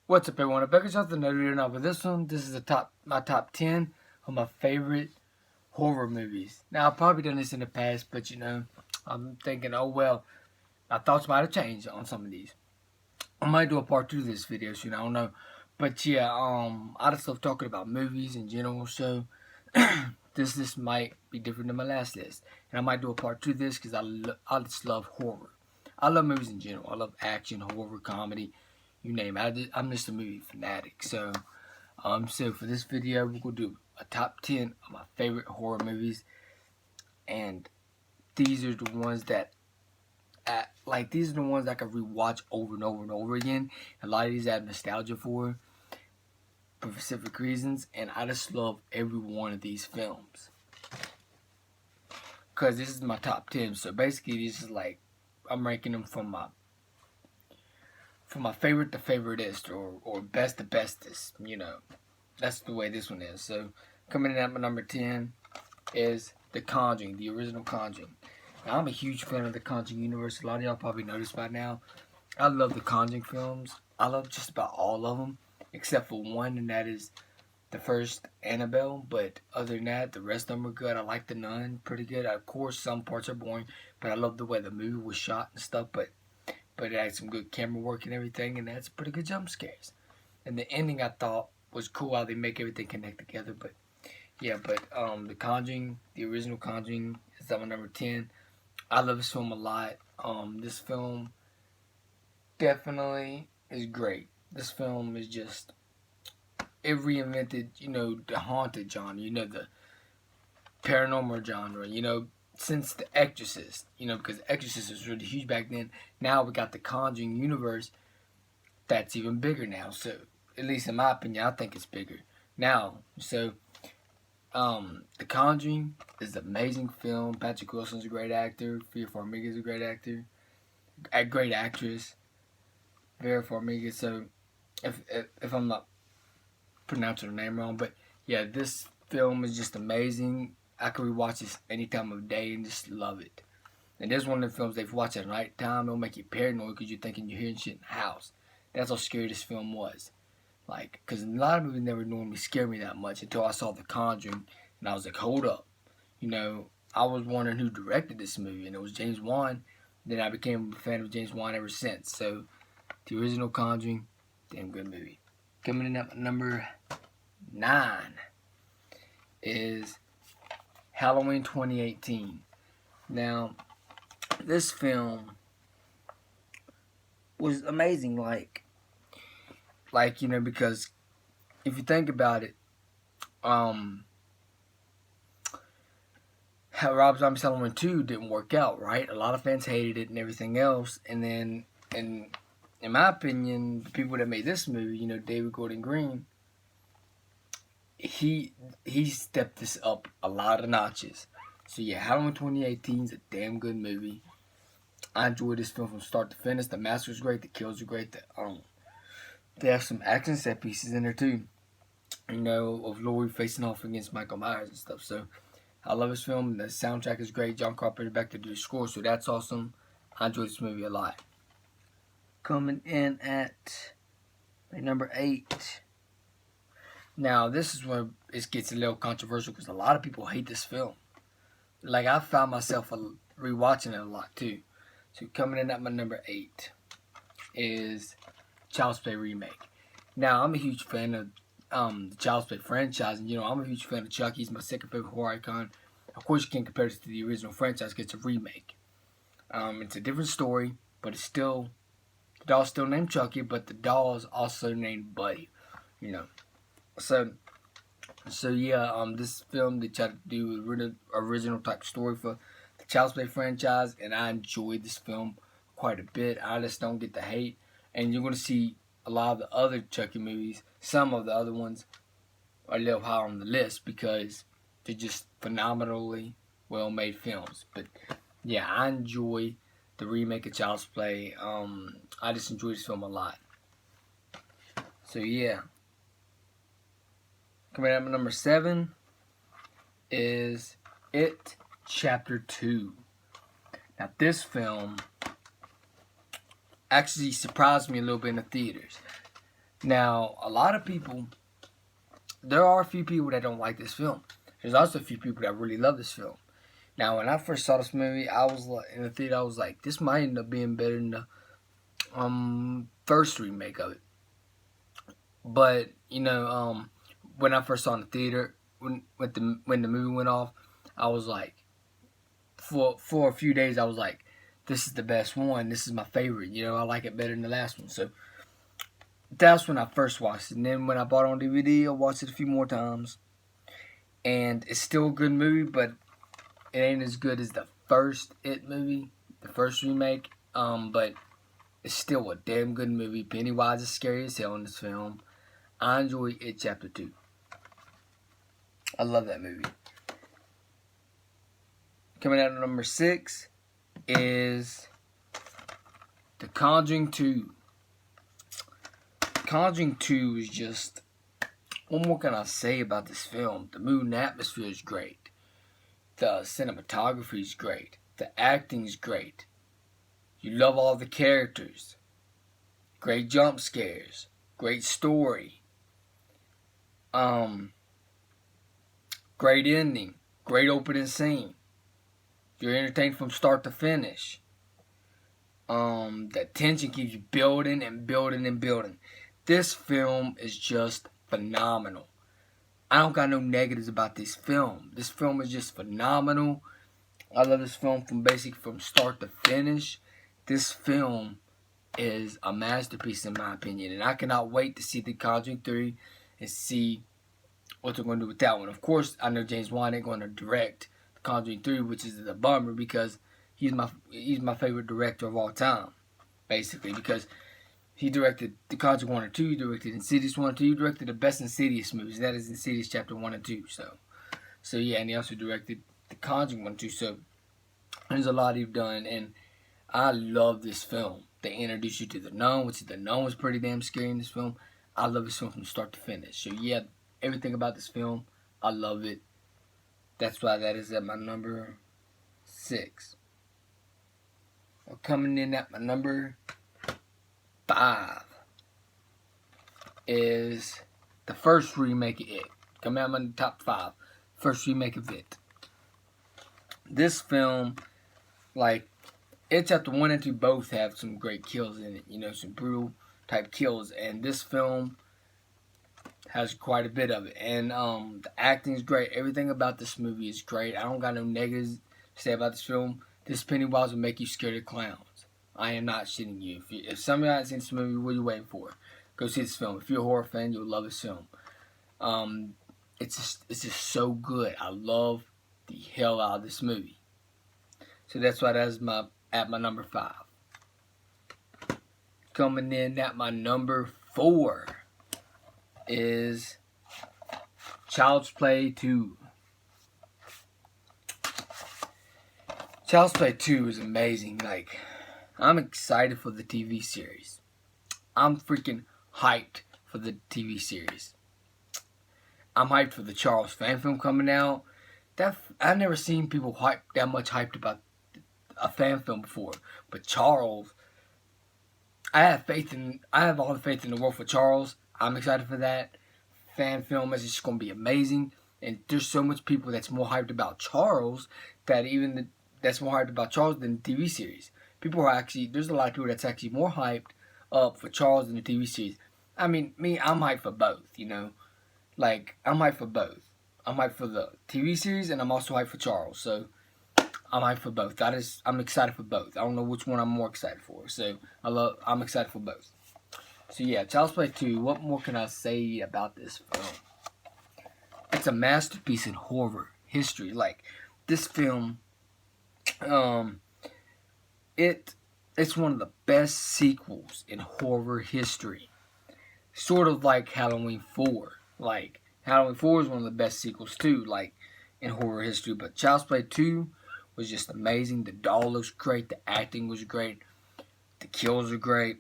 What's up, everyone? I'm back with another video now. But this one, this is my top 10 of my favorite horror movies. Now, I've probably done this in the past, but I'm thinking, oh well, my thoughts might have changed on some of these. I might do a part 2 of this video soon. I don't know, but yeah, I just love talking about movies in general. So this might be different than my last list, and I might do a part 2 of this because I just love horror. I love movies in general. I love action, horror, comedy. You name it. I'm just a movie fanatic. So for this video, we're gonna do a top 10 of my favorite horror movies, and these are the ones that, these are the ones I can rewatch over and over and over again. A lot of these I have nostalgia for specific reasons, and I just love every one of these films because this is my top 10. So basically, this is like I'm ranking them from my favorite to favoritist, or best to bestest, That's the way this one is. So, coming in at my number 10 is The Conjuring, the original Conjuring. Now, I'm a huge fan of the Conjuring universe. A lot of y'all probably noticed by now. I love the Conjuring films. I love just about all of them, except for one, and that is the first Annabelle. But other than that, the rest of them are good. I like The Nun pretty good. Of course, some parts are boring, but I love the way the movie was shot and stuff. But it had some good camera work and everything, and had some pretty good jump scares. And the ending I thought was cool, how they make everything connect together. But The Conjuring, the original Conjuring, is at my number 10. I love this film a lot. This film definitely is great. This film is just, it reinvented, the haunted genre, the paranormal genre, since The Exorcist, because The Exorcist was really huge back then. Now we got the Conjuring universe that's even bigger now. So, at least in my opinion, I think it's bigger now. So, The Conjuring is an amazing film. Patrick Wilson's a great actor. Vera Farmiga is a great actor. A great actress. Vera Farmiga. So, if I'm not pronouncing her name wrong, but yeah, this film is just amazing. I could rewatch this any time of day and just love it. And this is one of the films they've watched at night time. It'll make you paranoid because you're thinking you're hearing shit in the house. That's how scary this film was. Because a lot of movies never normally scare me that much until I saw The Conjuring, and I was like, hold up. I was wondering who directed this movie, and it was James Wan. Then I became a fan of James Wan ever since. So, the original Conjuring, damn good movie. Coming in at number 9 is Halloween 2018. Now, this film was amazing, because if you think about it, how Rob Zombie's Halloween 2 didn't work out, right? A lot of fans hated it and everything else, and then, in my opinion, the people that made this movie, David Gordon Green, he stepped this up a lot of notches. So yeah, Halloween 2018 is a damn good movie. I enjoyed this film from start to finish. The mask was great. The kills were great. They have some action set pieces in there too. Of Laurie facing off against Michael Myers and stuff. So I love this film. The soundtrack is great. John Carpenter back to do the score, so that's awesome. I enjoyed this movie a lot. Coming in at number 8. Now, this is where it gets a little controversial because a lot of people hate this film. I found myself rewatching it a lot too. So, coming in at my number 8 is Child's Play remake. Now, I'm a huge fan of the Child's Play franchise, and I'm a huge fan of Chucky. He's my second favorite horror icon. Of course, you can't compare this to the original franchise because it's a remake. It's a different story, but the doll's still named Chucky, but the doll is also named Buddy. So yeah, this film, they tried to do an original type story for the Child's Play franchise, and I enjoyed this film quite a bit. I just don't get the hate, and you're going to see a lot of the other Chucky movies. Some of the other ones are a little higher on the list because they're just phenomenally well-made films. But yeah, I enjoy the remake of Child's Play. I just enjoy this film a lot. So yeah. Coming up at number 7 is It Chapter 2. Now, this film actually surprised me a little bit in the theaters. Now, a lot of people, there are a few people that don't like this film. There's also a few people that really love this film. Now, when I first saw this movie, I was like, in the theater, I was like, this might end up being better than the first remake of it. But when I first saw it in the theater, when the movie went off, I was like, for a few days, I was like, this is the best one. This is my favorite. I like it better than the last one. So that's when I first watched it. And then when I bought it on DVD, I watched it a few more times. And it's still a good movie, but it ain't as good as the first It movie, the first remake. But it's still a damn good movie. Pennywise is scary as hell in this film. I enjoy It Chapter 2. I love that movie. Coming out at number 6 is The Conjuring 2. Conjuring 2 is just... What more can I say about this film? The mood and atmosphere is great. The cinematography is great. The acting is great. You love all the characters. Great jump scares. Great story. Great ending. Great opening scene. You're entertained from start to finish. The tension keeps you building and building and building. This film is just phenomenal. I don't got no negatives about this film. This film is just phenomenal. I love this film from start to finish. This film is a masterpiece in my opinion, and I cannot wait to see The Conjuring 3 and see what they're going to do with that one. Of course, I know James Wan ain't going to direct The Conjuring 3, which is a bummer because he's my favorite director of all time, basically, because he directed The Conjuring 1 and 2, he directed Insidious 1 and 2, he directed the best Insidious movies, and that is Insidious Chapter 1 and 2, so yeah, and he also directed The Conjuring 1 and 2, so there's a lot he's done, and I love this film. They introduce you to the Nun, which the Nun was pretty damn scary in this film. I love this film from start to finish, so yeah, everything about this film, I love it. That's why that is at my number 6. Well, coming in at my number 5 is the first remake of It. Coming out in my top 5. First remake of It. This film, like, It Chapter 1 and 2 both have some great kills in it. Some brutal type kills. And this film has quite a bit of it. And the acting is great. Everything about this movie is great. I don't got no negatives to say about this film. This Pennywise will make you scared of clowns. I am not shitting you. If some of you haven't seen this movie, what are you waiting for? Go see this film. If you're a horror fan, you'll love this film. It's just so good. I love the hell out of this movie. So that's why that's at my number 5. Coming in at my number 4 is Child's Play 2. Child's Play 2 is amazing. Like, I'm excited for the TV series. I'm freaking hyped for the TV series. I'm hyped for the Charles fan film coming out. I've never seen people that much hyped about a fan film before. But Charles, I have all the faith in the world for Charles. I'm excited for that. Fan film is just going to be amazing. And there's so much people that's more hyped about Charles that's more hyped about Charles than the TV series. There's a lot of people that's actually more hyped up for Charles than the TV series. I mean, I'm hyped for both, Like, I'm hyped for both. I'm hyped for the TV series, and I'm also hyped for Charles. So, I'm hyped for both. I'm excited for both. I don't know which one I'm more excited for. So, I'm excited for both. So, yeah, Child's Play 2. What more can I say about this film? It's a masterpiece in horror history. Like, this film, it's one of the best sequels in horror history. Sort of like Halloween 4. Like, Halloween 4 is one of the best sequels too, like, in horror history. But Child's Play 2 was just amazing. The doll looks great. The acting was great. The kills are great.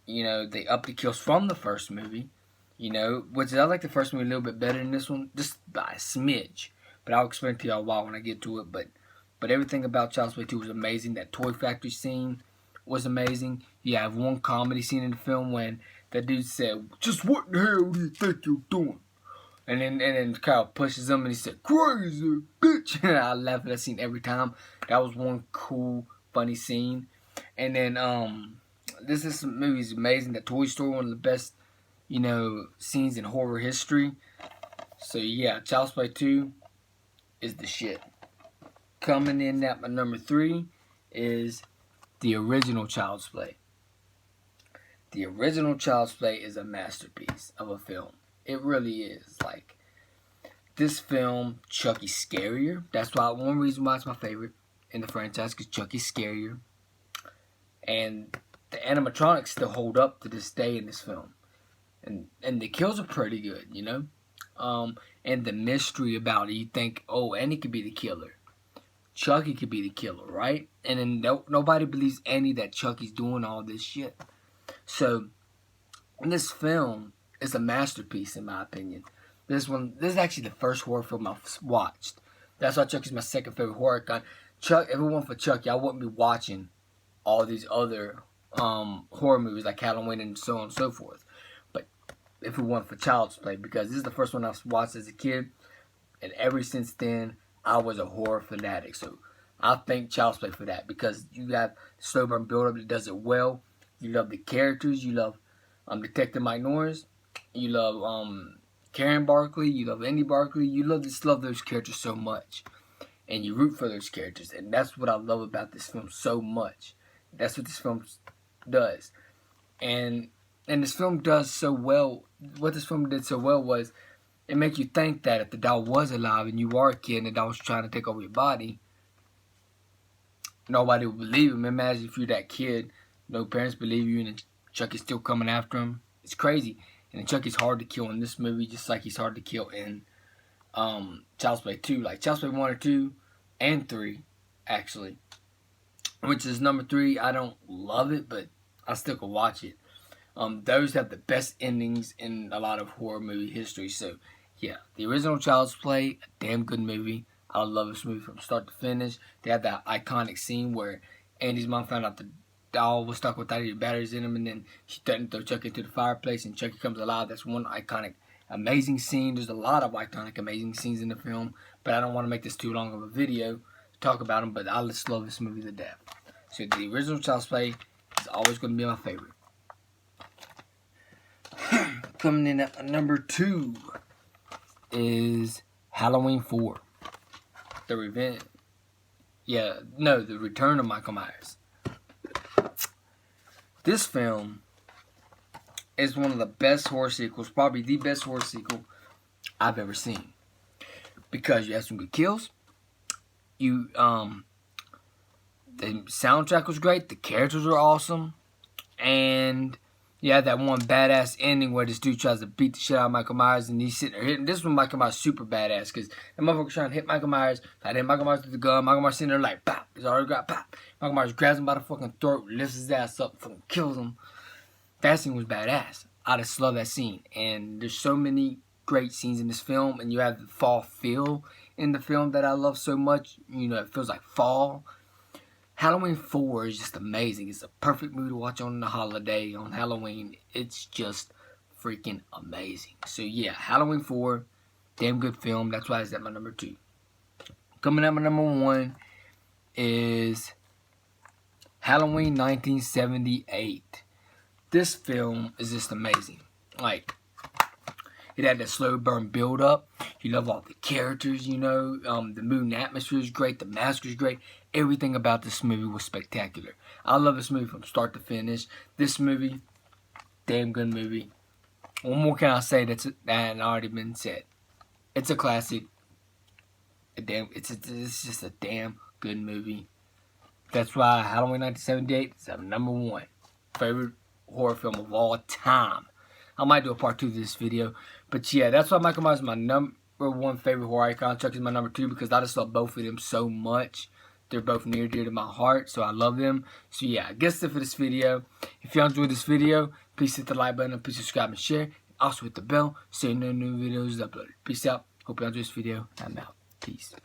They upped the kills from the first movie. Which I like the first movie a little bit better than this one, just by a smidge. But I'll explain to y'all why when I get to it. But everything about Child's Play 2 was amazing. That toy factory scene was amazing. You have one comedy scene in the film when that dude said, "Just what the hell do you think you're doing?" And then Kyle pushes him and he said, "Crazy bitch." And I laugh at that scene every time. That was one cool, funny scene. And then this movie is amazing. The Toy Story, one of the best, scenes in horror history. So yeah, Child's Play 2 is the shit. Coming in at my number 3 is the original Child's Play. The original Child's Play is a masterpiece of a film. It really is. Like, this film, Chucky's scarier. That's why one reason why it's my favorite in the franchise, because Chucky's scarier. And the animatronics still hold up to this day in this film. And the kills are pretty good, and the mystery about it. You think, oh, Annie could be the killer. Chucky could be the killer, right? And then nobody believes Annie that Chucky's doing all this shit. So, this film is a masterpiece, in my opinion. This is actually the first horror film I've watched. That's why Chucky's my second favorite horror icon. If it weren't for Chucky, I wouldn't be watching all these other horror movies like Halloween and so on and so forth. But if it weren't for Child's Play, because this is the first one I've watched as a kid, and ever since then, I was a horror fanatic. So I thank Child's Play for that, because you got slow burn build up that does it well. You love the characters. You love Detective Mike Norris. You love Karen Barkley. You love Andy Barkley. You just love those characters so much, and you root for those characters, and that's what I love about this film so much. That's what this film does. And this film does so well. What this film did so well was it make you think that if the doll was alive and you are a kid and the doll was trying to take over your body, nobody would believe him. Imagine if you're that kid, no parents believe you, and Chucky's still coming after him. It's crazy. And Chucky's hard to kill in this movie, just like he's hard to kill in Child's Play 2. Like Child's Play 1 or 2 and 3, actually. Which is number 3. I don't love it, but I still can watch it. Those have the best endings in a lot of horror movie history. So, yeah, the original Child's Play, a damn good movie. I love this movie from start to finish. They have that iconic scene where Andy's mom found out the doll was stuck without any batteries in him, and then she threatened to throw Chucky into the fireplace, and Chucky comes alive. That's one iconic, amazing scene. There's a lot of iconic, amazing scenes in the film, but I don't want to make this too long of a video to talk about them, but I just love this movie to death. So the original Child's Play is always going to be my favorite. Coming in at number 2 is Halloween 4. The Return of Michael Myers. This film is one of the best horror sequels, probably the best horror sequel I've ever seen. Because you have some good kills. The soundtrack was great. The characters were awesome. And you had that one badass ending where this dude tries to beat the shit out of Michael Myers, and he's sitting there hitting. This one, Michael Myers super badass, because the motherfucker's trying to hit Michael Myers. I hit Michael Myers with the gun. Michael Myers sitting there like, pop. He's already got pop. Michael Myers grabs him by the fucking throat, lifts his ass up, fucking kills him. That scene was badass. I just love that scene. And there's so many great scenes in this film, and you have the fall feel in the film that I love so much. It feels like fall. Halloween 4 is just amazing. It's a perfect movie to watch on the holiday, on Halloween. It's just freaking amazing. So yeah, Halloween 4, damn good film. That's why it's at my number 2. Coming at my number 1 is Halloween 1978. This film is just amazing. Like, it had that slow burn build up. You love all the characters, the mood atmosphere is great. The mask is great. Everything about this movie was spectacular. I love this movie from start to finish. This movie, damn good movie. What more can I say that already been said? It's a classic. It's just a damn good movie. That's why Halloween 1978 is my number 1 favorite horror film of all time. I might do a part 2 of this video. But yeah, that's why Michael Myers is my number 1 favorite horror icon. Chucky is my number 2 because I just love both of them so much. They're both near and dear to my heart, so I love them. So yeah, I guess that's it for this video. If y'all enjoyed this video, please hit the like button, please subscribe and share. Also hit the bell so you know new videos is uploaded. Peace out. Hope y'all enjoyed this video. I'm out. Peace.